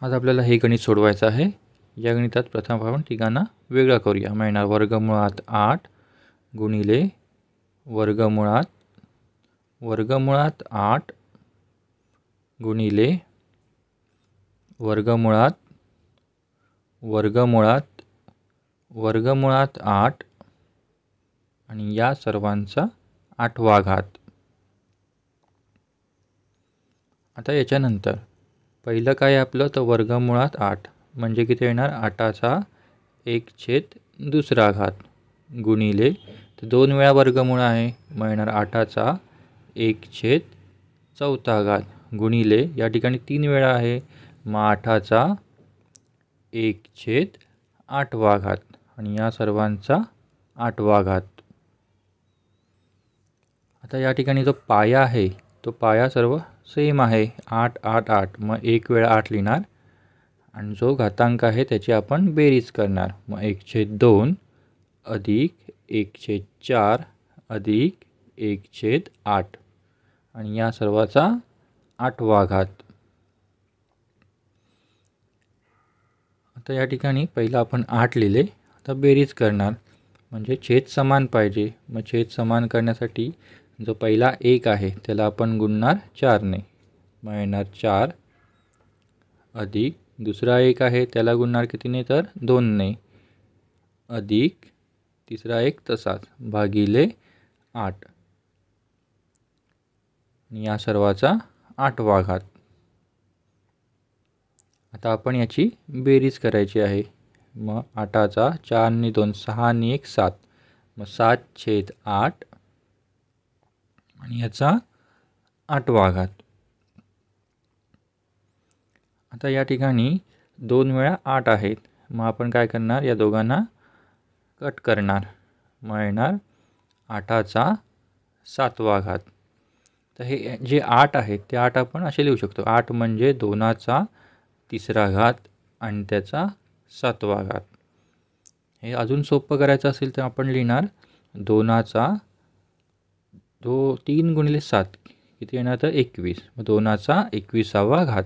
आज आपल्याला हे गणित सोडवायचं आहे। या गणितात प्रथम आपण तिघांना वेगळा करूया। मिळणार वर्गमुळात 8 गुणिले वर्गमुळात 8 गुणिले वर्गमुळात 8 आणि या सर्वांचा 8वा घात। आता याच्यानंतर पहिलं काय आपलं तर वर्गमुळात 8 म्हणजे किती येणार 8चा 1/2 गुणिले तर 2 वेळा वर्गमूळ आहे मग येणार 8चा 1/4 गुणिले या ठिकाणी 3 वेळा आहे मग 8चा 1/8 आणि या सर्वांचा 8वा घात। आता या ठिकाणी जो पाया आहे तो पाया सर्व सेम आहे 8 8 8 मग 1 वेळा 8 लिहिणार आणि जो घातांक आहे त्याची आपण बेरीज करणार मग 1/2 अधिक 1/4 अधिक 1/8 आणि या सर्वाचा 8वा घात। आता या ठिकाणी पहिला आपण 8 लिहिले। आता बेरीज करणार म्हणजे छेद समान पाहिजे मग छेद समान करण्यासाठी जो पहिला 1 आहे त्याला आपण गुणणार 4 ने मग येणार 4 अधिक दुसरा 1 आहे त्याला गुणणार कितीने तर 2 ने अधिक तिसरा 1 तसाच भागिले 8 आणि या सर्वाचा 8वा घात। आता आपण याची बेरीज करायची आहे मग 8चा 4 ने 2 6 ने 1 7 मग 7/8 आणि याचा 8वा घात। आता या ठिकाणी 2 वेळा 8 आहेत मग आपण काय करणार या दोघांना कट करणार मग येणार 8चा 7वा घात। तर हे जे 8 आहेत ते 8 आपण असे लिहू शकतो 8 म्हणजे 2चा 3रा घात आणि त्याचा 7वा घात। हे अजून सोपं करायचं असेल तर आपण लिहिणार 2चा 3 गुणिले 7 किती येणार तर 21 मग 2चा 21वा घात।